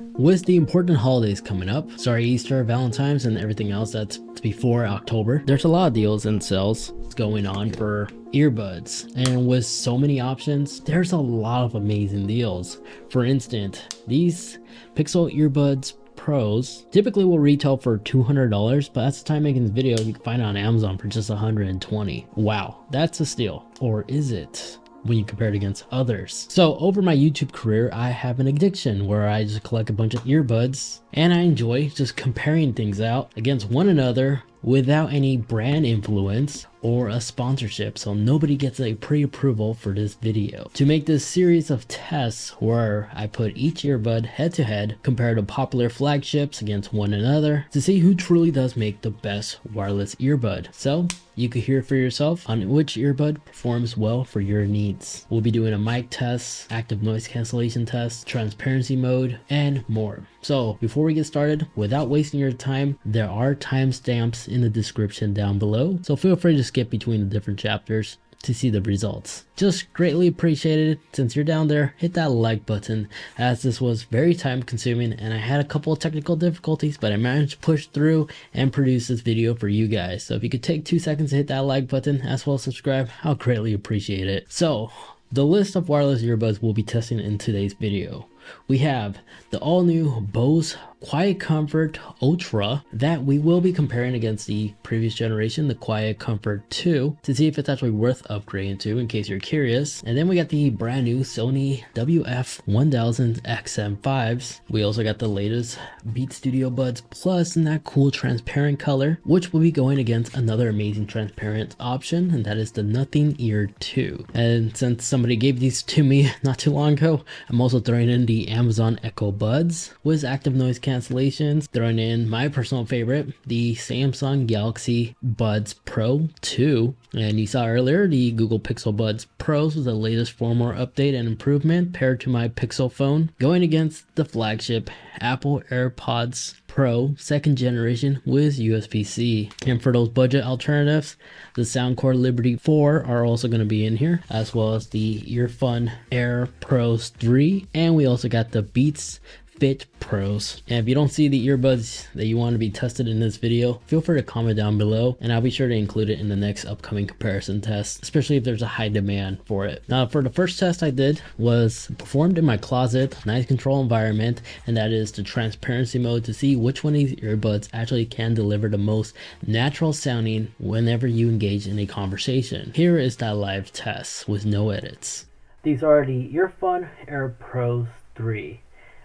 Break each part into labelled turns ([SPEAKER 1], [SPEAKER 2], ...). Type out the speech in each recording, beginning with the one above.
[SPEAKER 1] With the important holidays coming up, sorry, Easter, Valentine's, and everything else that's before October, there's a lot of deals and sales going on for earbuds. And with so many options, there's a lot of amazing deals. For instance, these Pixel Earbuds Pros typically will retail for $200, but at the time making this video, you can find it on Amazon for just $120. Wow, that's a steal. Or is it? When you compare it against others. So over my YouTube career, I have an addiction where I just collect a bunch of earbuds and I enjoy just comparing things out against one another without any brand influence or a sponsorship, so nobody gets a pre-approval for this video. To make this series of tests where I put each earbud head to head, compare the popular flagships against one another to see who truly does make the best wireless earbud. So you could hear for yourself on which earbud performs well for your needs. We'll be doing a mic test, active noise cancellation test, transparency mode, and more. So before we get started, without wasting your time, there are timestamps in the description down below, so feel free to skip between the different chapters to see the results. Just greatly appreciated. Since you're down there, hit that like button, as this was very time consuming and I had a couple of technical difficulties, but I managed to push through and produce this video for you guys. So if you could take 2 seconds to hit that like button as well as subscribe, I'll greatly appreciate it. So the list of wireless earbuds we'll be testing in today's video. We have the all new Bose Quiet Comfort Ultra that we will be comparing against the previous generation, the Quiet Comfort 2, to see if it's actually worth upgrading to, in case you're curious. And then we got the brand new Sony WF-1000 XM5s. We also got the latest Beats Studio Buds Plus in that cool transparent color, which will be going against another amazing transparent option, and that is the Nothing Ear 2. And since somebody gave these to me not too long ago, I'm also throwing in the Amazon Echo Buds with active noise cancellations, throwing in my personal favorite, the Samsung Galaxy Buds Pro 2. And you saw earlier the Google Pixel Buds Pros with the latest firmware update and improvement paired to my Pixel phone, going against the flagship Apple Airpods Pro 2nd generation with USB-C. And for those budget alternatives, the Soundcore Liberty 4 are also going to be in here, as well as the Earfun Air Pros 3, and we also got the Beats Fit Pros. And if you don't see the earbuds that you want to be tested in this video, feel free to comment down below and I'll be sure to include it in the next upcoming comparison test, especially if there's a high demand for it. Now for the first test I did was performed in my closet, nice control environment, and that is the transparency mode to see which one of these earbuds actually can deliver the most natural sounding whenever you engage in a conversation. Here is that live test with no edits. These are the Earfun Air Pros 3.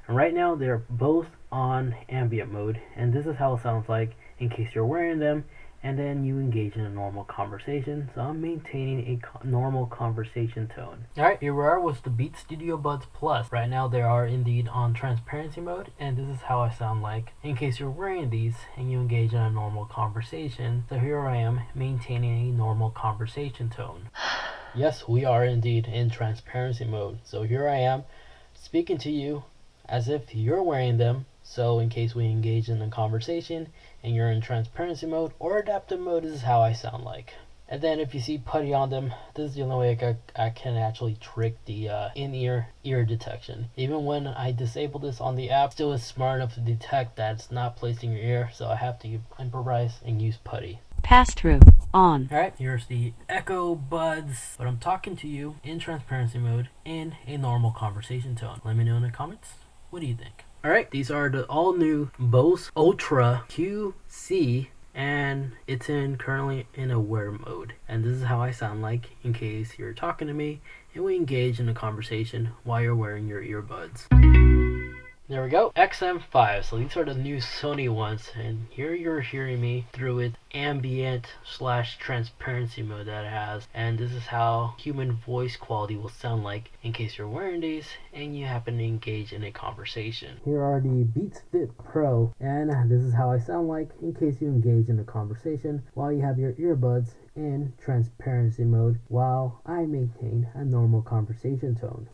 [SPEAKER 1] And right now they're both on ambient mode, and this is how it sounds like in case you're wearing them and then you engage in a normal conversation. So I'm maintaining a normal conversation tone. Alright, here we are with the Beats Studio Buds Plus. Right now they are indeed on transparency mode, and this is how I sound like in case you're wearing these and you engage in a normal conversation. So here I am maintaining a normal conversation tone. Yes, we are indeed in transparency mode. So here I am speaking to you as if you're wearing them, so in case we engage in a conversation and you're in transparency mode or adaptive mode, this is how I sound like. And then if you see putty on them, this is the only way I can actually trick the in-ear ear detection. Even when I disable this on the app, still is smart enough to detect that it's not placed in your ear, so I have to improvise and use putty.
[SPEAKER 2] Pass through on.
[SPEAKER 1] Alright, here's the Echo Buds, but I'm talking to you in transparency mode in a normal conversation tone. Let me know in the comments. What do you think? Alright, these are the all new Bose Ultra QC, and it's currently in a wear mode. And this is how I sound like in case you're talking to me and we engage in a conversation while you're wearing your earbuds. There we go, XM5. So these are the new Sony ones, and here you're hearing me through its ambient / transparency mode that it has, and this is how human voice quality will sound like in case you're wearing these and you happen to engage in a conversation. Here are the Beats Fit Pro, and this is how I sound like in case you engage in a conversation while you have your earbuds in transparency mode while I maintain a normal conversation tone.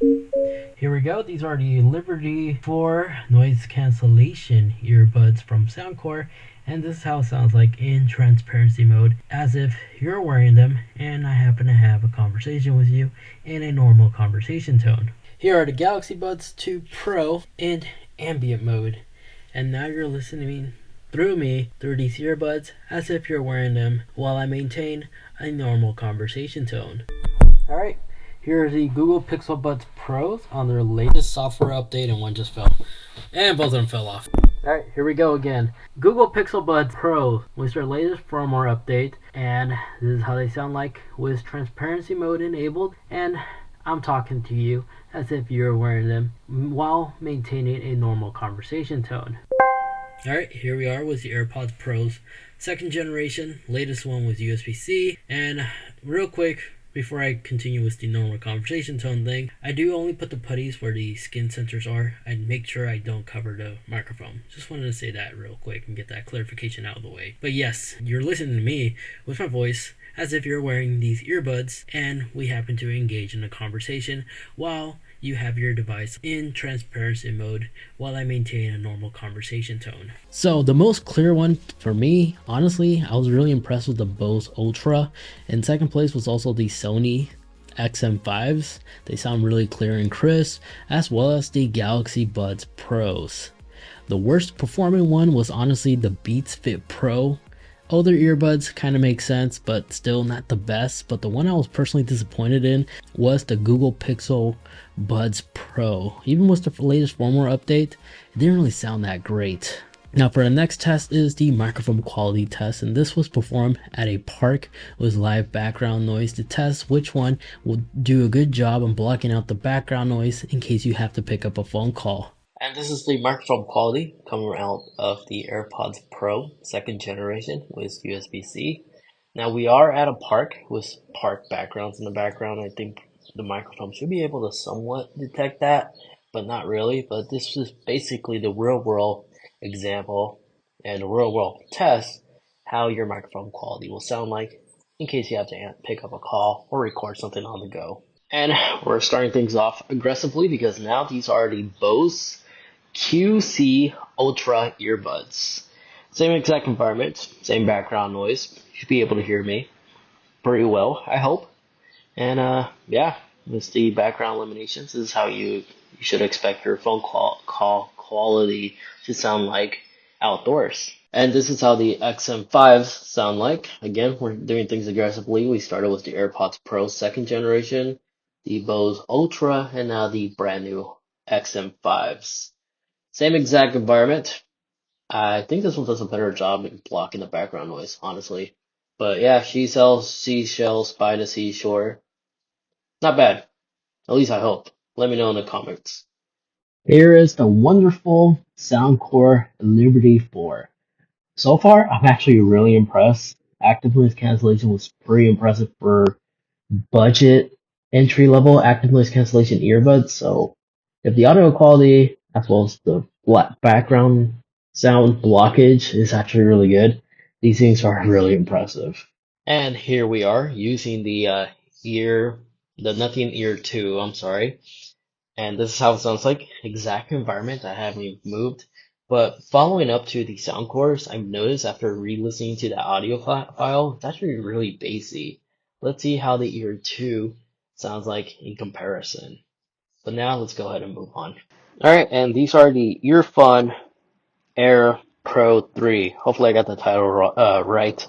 [SPEAKER 1] Here we go. These are the Liberty 4 noise cancellation earbuds from Soundcore, and this is how it sounds like in transparency mode, as if you're wearing them and I happen to have a conversation with you in a normal conversation tone. Here are the Galaxy Buds 2 Pro in ambient mode. And now you're listening through me through these earbuds as if you're wearing them while I maintain a normal conversation tone. Alright, here are the Google Pixel Buds Pros on their latest software update, and one just fell. And both of them fell off. Alright, here we go again. Google Pixel Buds Pro was their latest firmware update, and this is how they sound like with transparency mode enabled, and I'm talking to you as if you're wearing them while maintaining a normal conversation tone. Alright, here we are with the Airpods Pro's second generation, latest one with USB-C, and real quick, before I continue with the normal conversation tone thing, I do only put the putties where the skin sensors are. I make sure I don't cover the microphone. Just wanted to say that real quick and get that clarification out of the way. But yes, you're listening to me with my voice as if you're wearing these earbuds, and we happen to engage in a conversation while you have your device in transparency mode while I maintain a normal conversation tone. So the most clear one for me, honestly, I was really impressed with the Bose Ultra. In second place was also the Sony XM5s. They sound really clear and crisp, as well as the Galaxy Buds Pros. The worst performing one was honestly the Beats Fit Pro. Other earbuds kind of make sense, but still not the best. But the one I was personally disappointed in was the Google Pixel Buds Pro. Even with the latest firmware update, it didn't really sound that great. Now for the next test is the microphone quality test, and this was performed at a park with live background noise to test which one will do a good job on blocking out the background noise in case you have to pick up a phone call. And this is the microphone quality coming out of the AirPods Pro second generation with USB-C. Now we are at a park with park backgrounds in the background. I think the microphone should be able to somewhat detect that, but not really. But this is basically the real world example and the real world test how your microphone quality will sound like in case you have to pick up a call or record something on the go. And we're starting things off aggressively because now these are the Bose QC Ultra earbuds. Same exact environment, same background noise. You should be able to hear me pretty well, I hope. And yeah, with the background eliminations, this is how you should expect your phone call quality to sound like outdoors. And this is how the XM5s sound like. Again, we're doing things aggressively. We started with the AirPods Pro second generation, the Bose Ultra, and now the brand new XM5s. Same exact environment. I think this one does a better job in blocking the background noise, honestly. But yeah, she sells seashells by the seashore. Not bad. At least I hope. Let me know in the comments. Here is the wonderful Soundcore Liberty 4. So far, I'm actually really impressed. Active noise cancellation was pretty impressive for budget entry level active noise cancellation earbuds. So if the audio quality as well as the background sound blockage is actually really good, these things are really impressive. And here we are using the Nothing Ear 2, I'm sorry. And this is how it sounds like. Exact environment. I haven't moved. But following up to the Soundcores, I've noticed after re-listening to the audio file, it's actually really bassy. Let's see how the Ear 2 sounds like in comparison. But now let's go ahead and move on. Alright, and these are the Earfun Air Pro 3. Hopefully I got the title right.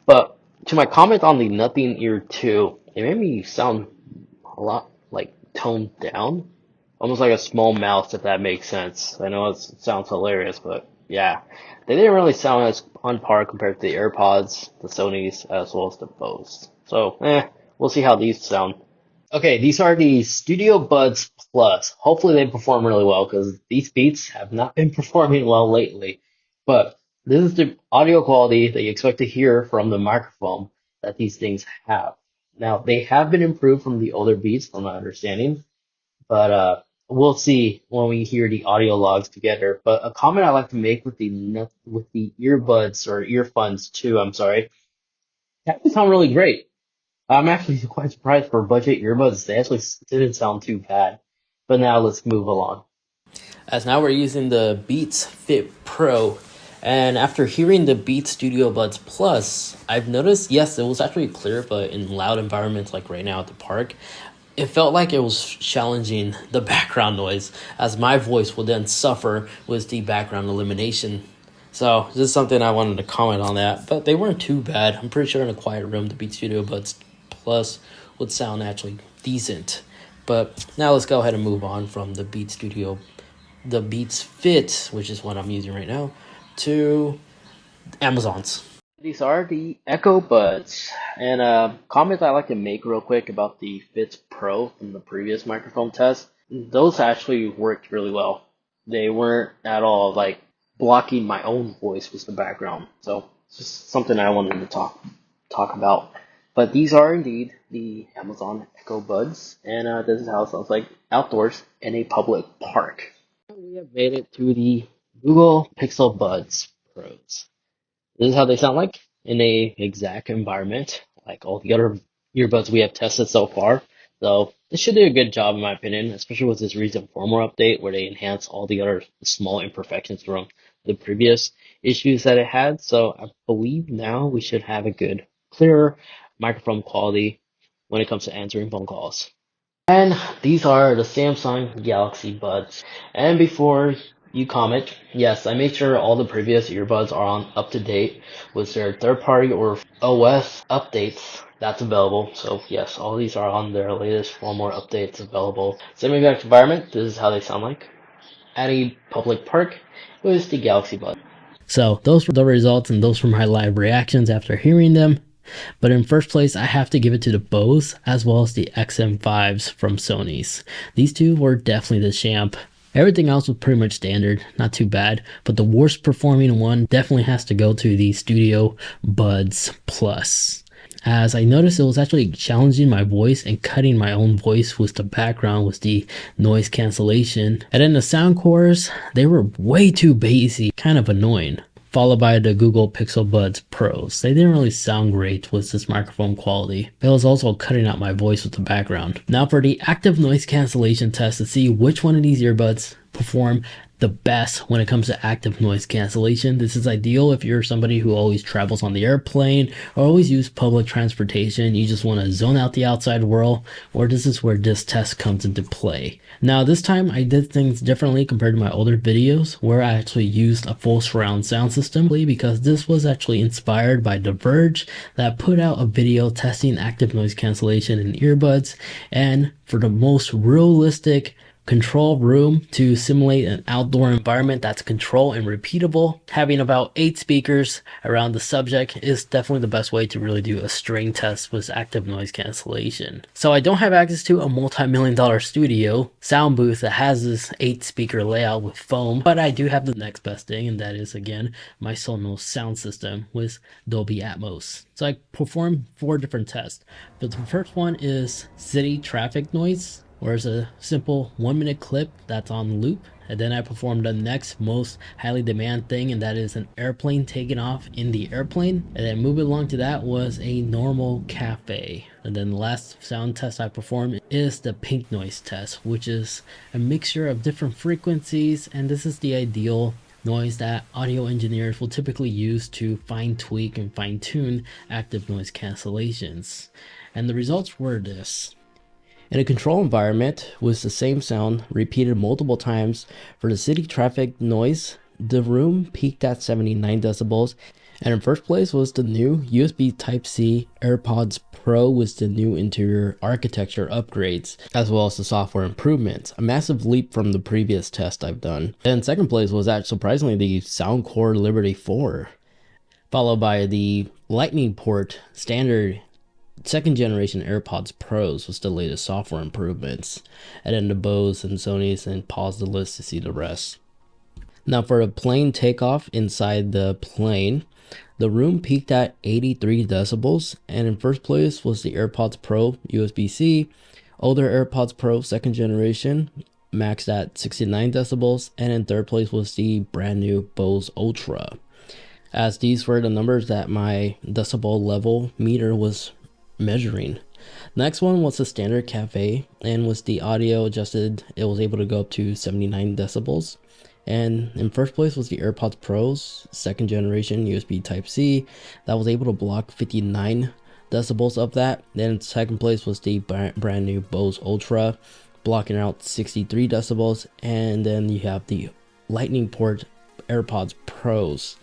[SPEAKER 1] But to my comment on the Nothing Ear 2, it made me sound a lot like toned down. Almost like a small mouse, if that makes sense. I know it sounds hilarious, but yeah. They didn't really sound as on par compared to the AirPods, the Sonys, as well as the Bose. So, we'll see how these sound. Okay, these are the Studio Buds Plus. Hopefully they perform really well, because these Beats have not been performing well lately. But this is the audio quality that you expect to hear from the microphone that these things have. Now, they have been improved from the older Beats, from my understanding. But we'll see when we hear the audio logs together. But a comment I like to make with the earbuds or earphones too, I'm sorry, they actually sound really great. I'm actually quite surprised for budget earbuds. They actually didn't sound too bad. But now let's move along. As now we're using the Beats Fit Pro. And after hearing the Beats Studio Buds Plus, I've noticed, yes, it was actually clear, but in loud environments like right now at the park, it felt like it was challenging the background noise, as my voice would then suffer with the background elimination. So this is something I wanted to comment on that, but they weren't too bad. I'm pretty sure in a quiet room the Beats Studio Buds Plus would sound actually decent. But now let's go ahead and move on from the Beats Fit, which is what I'm using right now, to Amazon's. These are the Echo Buds, and comment I like to make real quick about the Fits Pro from the previous microphone test. Those actually worked really well. They weren't at all like blocking my own voice with the background, so it's just something I wanted to talk about. But these are indeed the Amazon Echo Buds, and this is how it sounds like outdoors in a public park. We have made it to the Google Pixel Buds Pros. This is how they sound like in a exact environment, like all the other earbuds we have tested so far. So this should do a good job in my opinion, especially with this recent firmware update where they enhance all the other small imperfections from the previous issues that it had. So I believe now we should have a good, clearer microphone quality when it comes to answering phone calls. And these are the Samsung Galaxy Buds. And before you comment, yes, I made sure all the previous earbuds are on up to date with their third party or OS updates that's available. So yes, all these are on their latest firmware updates available. Same exact environment, this is how they sound like at a public park with the Galaxy Buds. So those were the results, and those were my live reactions after hearing them. But in first place, I have to give it to the Bose as well as the XM5s from Sony's. These two were definitely the champ. Everything else was pretty much standard, not too bad, but the worst performing one definitely has to go to the Studio Buds Plus. As I noticed, it was actually challenging my voice and cutting my own voice with the background with the noise cancellation. And then the Soundcores, they were way too bassy, kind of annoying. Followed by the Google Pixel Buds Pros. They didn't really sound great with this microphone quality. It was also cutting out my voice with the background. Now for the active noise cancellation test to see which one of these earbuds perform the best when it comes to active noise cancellation. This is ideal if you're somebody who always travels on the airplane or always use public transportation. You just want to zone out the outside world, or this is where this test comes into play. Now this time I did things differently compared to my older videos where I actually used a full surround sound system, because this was actually inspired by The Verge that put out a video testing active noise cancellation in earbuds, and for the most realistic control room to simulate an outdoor environment that's controlled and repeatable, having about 8 speakers around the subject is definitely the best way to really do a string test with active noise cancellation. So I don't have access to a multi-million-dollar studio sound booth that has this 8 speaker layout with foam, but I do have the next best thing, and that is again my Sonos sound system with Dolby Atmos. So I performed 4 different tests, but the first one is city traffic noise, where it's a simple 1-minute clip that's on loop. And then I performed the next most highly demanded thing, and that is an airplane taking off in the airplane. And then moving along to that was a normal cafe. And then the last sound test I performed is the pink noise test, which is a mixture of different frequencies, and this is the ideal noise that audio engineers will typically use to fine tweak and fine tune active noise cancellations. And the results were this. In a control environment with the same sound repeated multiple times for the city traffic noise, the room peaked at 79 decibels, and in first place was the new USB Type-C Airpods Pro with the new interior architecture upgrades, as well as the software improvements, a massive leap from the previous test I've done. And second place was surprisingly the Soundcore Liberty 4, followed by the Lightning port standard second generation Airpods Pros with the latest software improvements, and then the Bose and Sony's, and pause the list to see the rest. Now for a plane takeoff inside the plane, the room peaked at 83 decibels, and in first place was the Airpods Pro USB-C, older Airpods Pro second generation, maxed at 69 decibels, and in third place was the brand new Bose Ultra, as these were the numbers that my decibel level meter was measuring. Next one was the standard cafe, and with the audio adjusted it was able to go up to 79 decibels. And in first place was the Airpods Pros second generation USB Type-C that was able to block 59 decibels of that. Then second place was the brand new Bose Ultra, blocking out 63 decibels. And then you have the lightning port Airpods Pros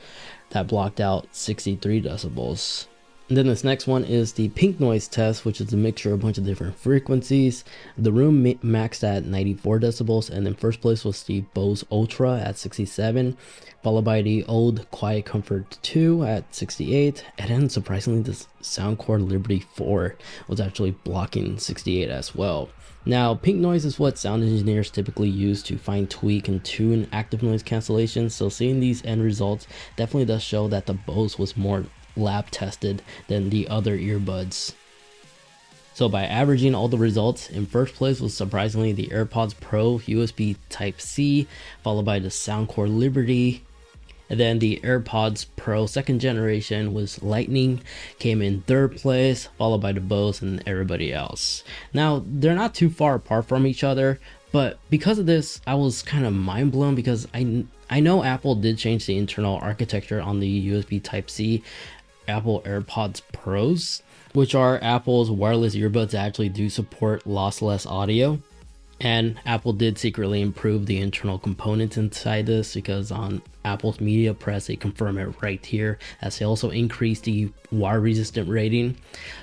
[SPEAKER 1] that blocked out 63 decibels. And then this next one is the pink noise test, which is a mixture of a bunch of different frequencies. The room maxed at 94 decibels, and then first place was the Bose Ultra at 67, followed by the old Quiet Comfort 2 at 68, and then surprisingly this Soundcore Liberty 4 was actually blocking 68 as well. Now, pink noise is what sound engineers typically use to fine tweak and tune active noise cancellation, so seeing these end results definitely does show that the Bose was more lab tested than the other earbuds. So by averaging all the results, in first place was surprisingly the AirPods Pro USB Type-C, followed by the Soundcore Liberty, and then the AirPods Pro second generation was Lightning, came in third place, followed by the Bose and everybody else. Now, they're not too far apart from each other, but because of this, I was kind of mind blown because I know Apple did change the internal architecture on the USB Type-C Apple AirPods Pros, which are Apple's wireless earbuds that actually do support lossless audio. And Apple did secretly improve the internal components inside this, because on Apple's media press they confirm it right here, as they also increased the water resistant rating.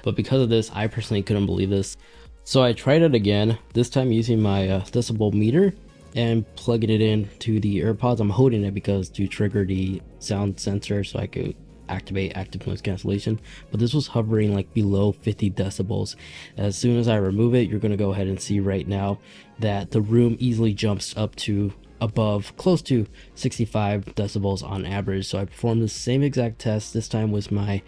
[SPEAKER 1] But because of this, I personally couldn't believe this. So I tried it again, this time using my decibel meter and plugging it into the AirPods. I'm holding it because to trigger the sound sensor so I could activate active noise cancellation, but this was hovering like below 50 decibels. As soon as I remove it, you're going to go ahead and see right now that the room easily jumps up to above close to 65 decibels on average. So I performed the same exact test, this time with my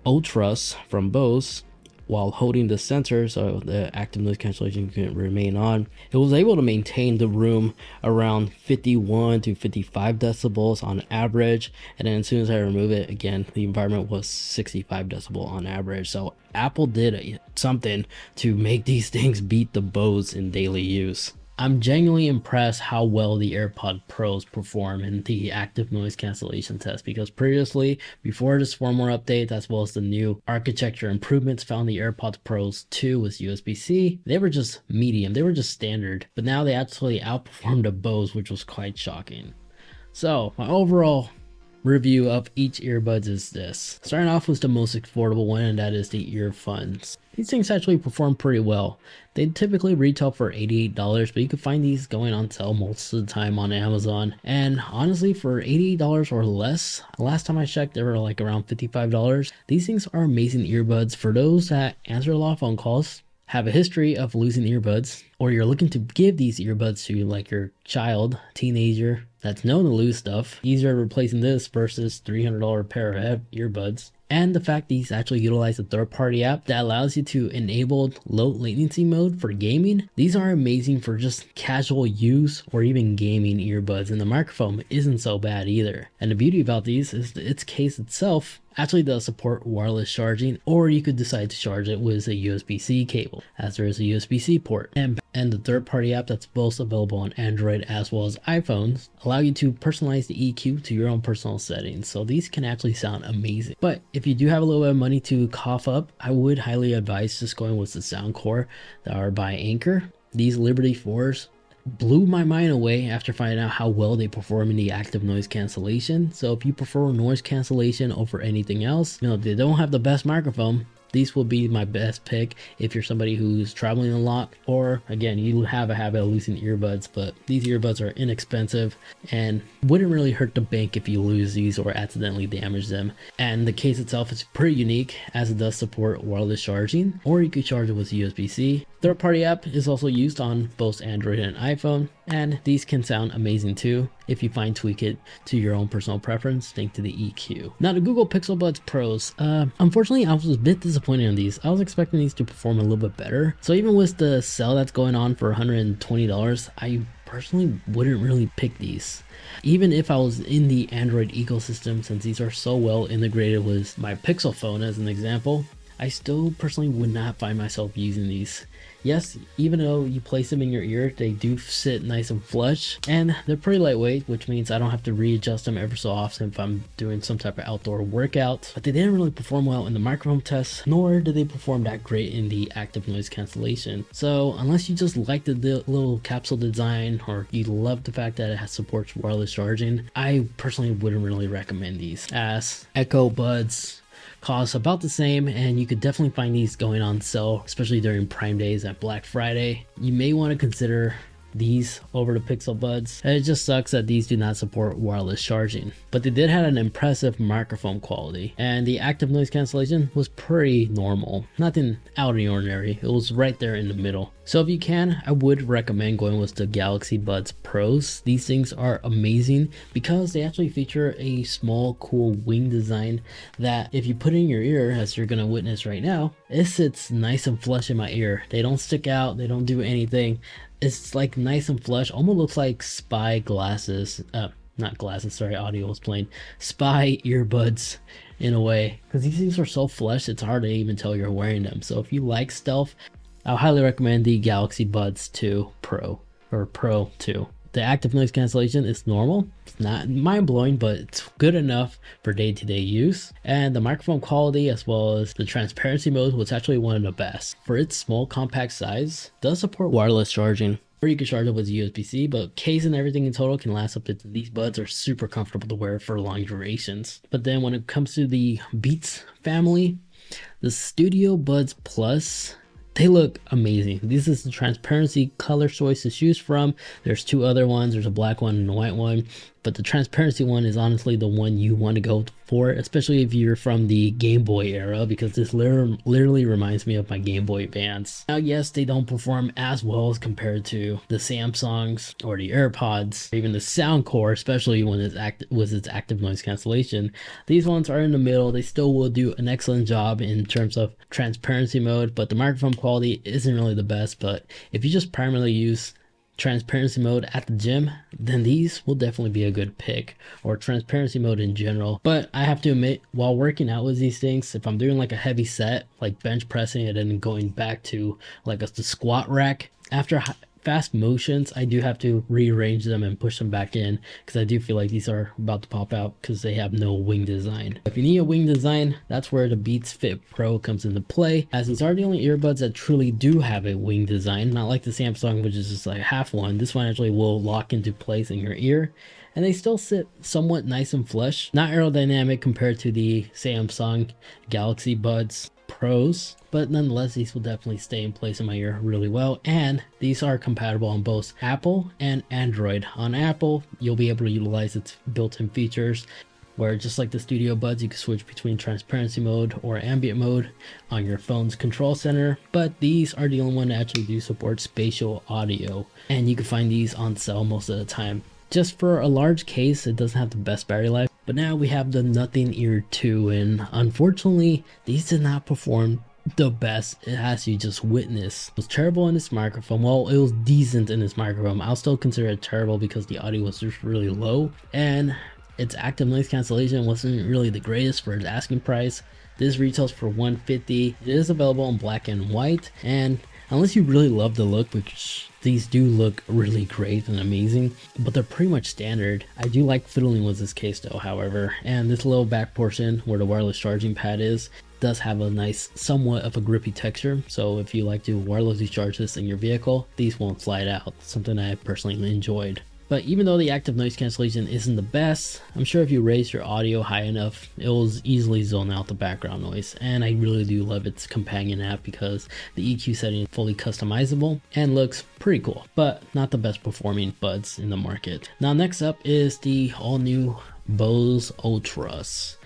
[SPEAKER 1] Ultras from Bose, while holding the sensor so the active noise cancellation can remain on. It was able to maintain the room around 51 to 55 decibels on average, and then as soon as I remove it, again the environment was 65 decibel on average. So Apple did something to make these things beat the Bose in daily use. I'm genuinely impressed how well the AirPod Pros perform in the active noise cancellation test, because previously, before this firmware update, as well as the new architecture improvements found in the AirPods Pros 2 with USB-C, they were just medium, they were just standard, but now they actually outperformed the Bose, which was quite shocking. So my overall review of each earbuds is this. Starting off with the most affordable one, and that is the Earfuns. These things actually perform pretty well. They typically retail for $88, but you can find these going on sale most of the time on Amazon. And honestly, for $88 or less, last time I checked, they were like around $55. These things are amazing earbuds for those that answer a lot of phone calls, have a history of losing earbuds, or you're looking to give these earbuds to like your child, teenager that's known to lose stuff. Easier replacing this versus $300 pair of earbuds. And the fact these actually utilize a third-party app that allows you to enable low latency mode for gaming. These are amazing for just casual use or even gaming earbuds, and the microphone isn't so bad either. And the beauty about these is that its case itself actually does support wireless charging, or you could decide to charge it with a USB-C cable, as there is a USB-C port. And the third-party app that's both available on Android as well as iPhones allow you to personalize the EQ to your own personal settings, so these can actually sound amazing. But if you do have a little bit of money to cough up, I would highly advise just going with the Soundcore that are by Anker. These Liberty 4s blew my mind away after finding out how well they perform in the active noise cancellation. So if you prefer noise cancellation over anything else, they don't have the best microphone, these will be my best pick if you're somebody who's traveling a lot, or again, you have a habit of losing earbuds. But these earbuds are inexpensive and wouldn't really hurt the bank if you lose these or accidentally damage them. And the case itself is pretty unique, as it does support wireless charging, or you could charge it with USB-C. Third-party app is also used on both Android and iPhone, and these can sound amazing too if you fine tweak it to your own personal preference thanks to the EQ. Now the Google Pixel Buds Pros, unfortunately I was a bit disappointed in these. I was expecting these to perform a little bit better. So even with the sale that's going on for $120, I personally wouldn't really pick these. Even if I was in the Android ecosystem, since these are so well integrated with my Pixel phone as an example, I still personally would not find myself using these. Yes, even though you place them in your ear, they do sit nice and flush, and they're pretty lightweight, which means I don't have to readjust them ever so often if I'm doing some type of outdoor workout. But they didn't really perform well in the microphone test, nor did they perform that great in the active noise cancellation. So unless you just like the little capsule design, or you love the fact that it supports wireless charging, I personally wouldn't really recommend these, as Echo Buds cost about the same, and you could definitely find these going on sale, especially during Prime Days at Black Friday. You may want to consider these over the Pixel Buds. It just sucks that these do not support wireless charging, but they did have an impressive microphone quality, and the active noise cancellation was pretty normal, nothing out of the ordinary. It was right there in the middle. So if you can, I would recommend going with the Galaxy Buds Pros. These things are amazing because they actually feature a small cool wing design that if you put in your ear, as you're gonna witness right now, it sits nice and flush in my ear. They don't stick out, they don't do anything. It's like nice and flush, almost looks like spy glasses, not glasses, sorry, audio was playing, spy earbuds in a way, because these things are so flush it's hard to even tell you're wearing them. So if you like stealth, I'll highly recommend the Galaxy Buds 2 Pro, or Pro 2. The active noise cancellation is normal. It's not mind-blowing, but it's good enough for day-to-day use. And the microphone quality, as well as the transparency mode, was actually one of the best. For its small compact size, it does support wireless charging, or you can charge it with USB-C, but case and everything in total can last up to, these buds are super comfortable to wear for long durations. But then when it comes to the Beats family, the Studio Buds Plus, they look amazing. This is the transparency color choice to choose from. There's two other ones. There's a black one and a white one, but the transparency one is honestly the one you want to go for, especially if you're from the Game Boy era, because this literally reminds me of my Game Boy Advance. Now, yes, they don't perform as well as compared to the Samsungs or the Airpods, or even the Soundcore, especially when it's with its active noise cancellation. These ones are in the middle. They still will do an excellent job in terms of transparency mode, but the microphone quality isn't really the best. But if you just primarily use transparency mode at the gym, then these will definitely be a good pick, or transparency mode in general. But I have to admit, while working out with these things, if I'm doing like a heavy set, like bench pressing and then going back to like the squat rack, after fast motions, I do have to rearrange them and push them back in, because I do feel like these are about to pop out because they have no wing design. If you need a wing design, that's where the Beats Fit Pro comes into play, as these are the only earbuds that truly do have a wing design, not like the Samsung, which is just like half one. This one actually will lock into place in your ear, and they still sit somewhat nice and flush, not aerodynamic compared to the Samsung Galaxy Buds Pros, but nonetheless these will definitely stay in place in my ear really well. And these are compatible on both Apple and Android. On Apple, you'll be able to utilize its built-in features, where just like the Studio Buds, you can switch between transparency mode or ambient mode on your phone's control center. But these are the only one that actually do support spatial audio, and you can find these on sale most of the time. Just for a large case, it doesn't have the best battery life. But now we have the Nothing Ear 2, and unfortunately, these did not perform the best, as you just witnessed. It was terrible in this microphone. Well, it was decent in this microphone. I'll still consider it terrible because the audio was just really low, and its active noise cancellation wasn't really the greatest for its asking price. This retails for $150. It is available in black and white, and unless you really love the look, which these do look really great and amazing, but they're pretty much standard. I do like fiddling with this case though, however, and this little back portion where the wireless charging pad is does have a nice, somewhat of a grippy texture. So if you like to wirelessly charge this in your vehicle, these won't slide out, something I personally enjoyed. But even though the active noise cancellation isn't the best, I'm sure if you raise your audio high enough, it will easily zone out the background noise. And I really do love its companion app because the EQ setting is fully customizable and looks pretty cool, but not the best performing buds in the market. Now next up is the all new Bose Ultras.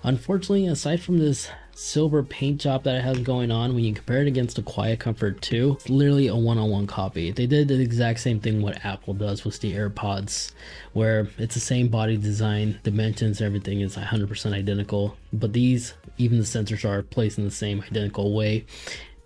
[SPEAKER 1] Unfortunately, aside from this silver paint job that it has going on, when you compare it against the Quiet Comfort 2, it's literally a one-on-one copy. They did the exact same thing what Apple does with the AirPods, where it's the same body design, dimensions, everything is 100% identical, but these, even the sensors are placed in the same identical way,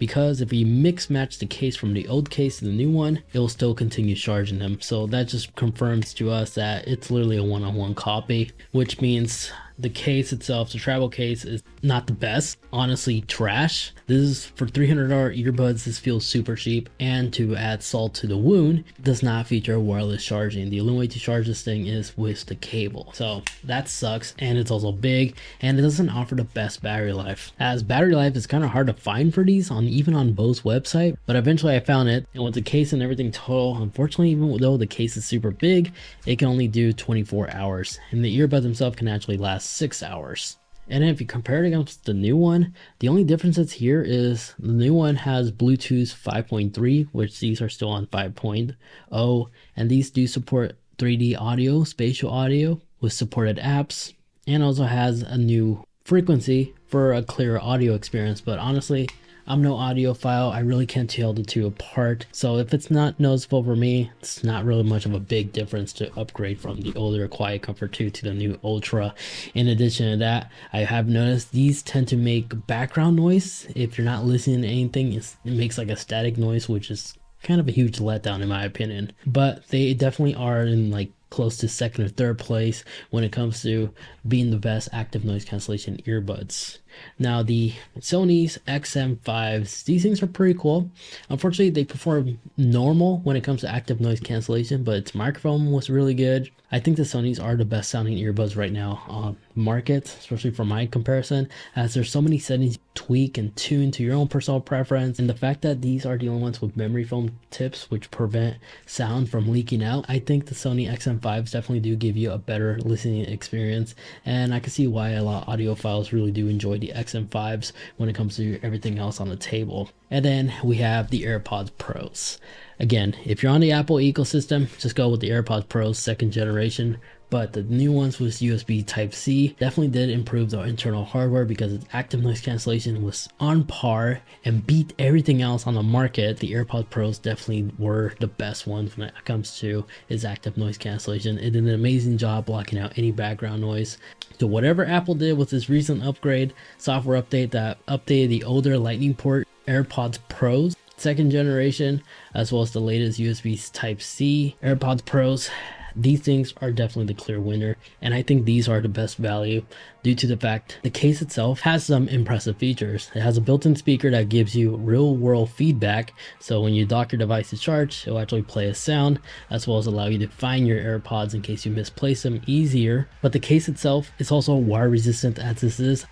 [SPEAKER 1] because if you mix match the case from the old case to the new one, it will still continue charging them. So that just confirms to us that it's literally a one-on-one copy, which means The case itself, the travel case, is not the best. Honestly, trash. This is for $300 earbuds. This feels super cheap. And to add salt to the wound, does not feature wireless charging. The only way to charge this thing is with the cable. So that sucks. And it's also big, and it doesn't offer the best battery life. As battery life is kind of hard to find for these even on Bose website, but eventually I found it. And with the case and everything total, unfortunately, even though the case is super big, it can only do 24 hours. And the earbuds themselves can actually last 6 hours. And if you compare it against the new one, the only differences here is the new one has Bluetooth 5.3, which these are still on 5.0, and these do support 3D audio, spatial audio with supported apps, and also has a new frequency for a clearer audio experience. But honestly, I'm no audiophile. I really can't tell the two apart. So if it's not noticeable for me, it's not really much of a big difference to upgrade from the older Quiet Comfort 2 to the new Ultra. In addition to that, I have noticed these tend to make background noise. If you're not listening to anything, it makes like a static noise, which is kind of a huge letdown in my opinion. But they definitely are in like close to second or third place when it comes to being the best active noise cancellation earbuds. Now the Sony's XM5s, these things are pretty cool. Unfortunately, they perform normal when it comes to active noise cancellation, but its microphone was really good. I think the Sonys are the best sounding earbuds right now on the market, especially for my comparison, as there's so many settings you tweak and tune to your own personal preference. And the fact that these are the only ones with memory foam tips which prevent sound from leaking out, I think the Sony XM5s definitely do give you a better listening experience. And I can see why a lot of audiophiles really do enjoy the XM5s when it comes to everything else on the table. And then we have the Airpods Pros. Again, if you're on the Apple ecosystem, just go with the Airpods Pro 2nd generation. But the new ones with USB Type-C definitely did improve the internal hardware because its active noise cancellation was on par and beat everything else on the market. The AirPods Pros definitely were the best ones when it comes to its active noise cancellation. It did an amazing job blocking out any background noise. So whatever Apple did with this recent upgrade, software update that updated the older Lightning port AirPods Pros 2nd generation, as well as the latest USB Type-C AirPods Pros, these things are definitely the clear winner, and I think these are the best value due to the fact the case itself has some impressive features. It has a built-in speaker that gives you real-world feedback, so when you dock your device to charge, it'll actually play a sound, as well as allow you to find your AirPods in case you misplace them easier. But the case itself is also wire resistant as this is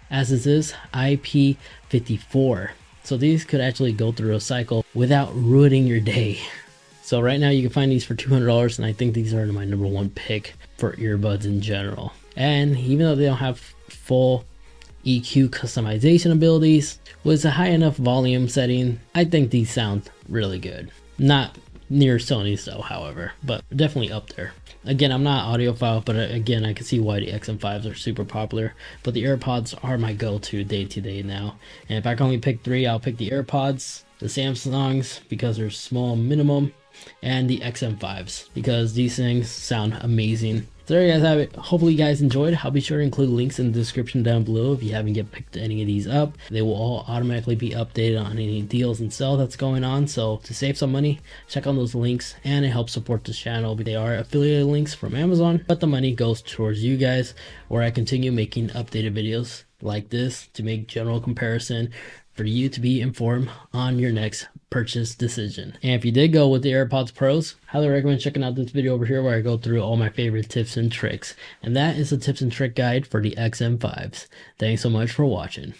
[SPEAKER 1] IP54. So these could actually go through a cycle without ruining your day. So right now you can find these for $200, and I think these are my #1 pick for earbuds in general. And even though they don't have full EQ customization abilities, with a high enough volume setting, I think these sound really good. Not near Sony's though, however, but definitely up there. Again, I'm not audiophile, but again, I can see why the XM5s are super popular, but the AirPods are my go-to day-to-day now. And if I can only pick 3, I'll pick the AirPods, the Samsungs because they're small minimum, and the XM5s because these things sound amazing. So there you guys have it. Hopefully you guys enjoyed. I'll be sure to include links in the description down below if you haven't yet picked any of these up. They will all automatically be updated on any deals and sale that's going on. So to save some money, check on those links, and it helps support this channel. They are affiliated links from Amazon, but the money goes towards you guys, where I continue making updated videos like this to make general comparison for you to be informed on your next purchase decision. And if you did go with the AirPods Pros, highly recommend checking out this video over here where I go through all my favorite tips and tricks. And that is the tips and trick guide for the XM5s. Thanks so much for watching.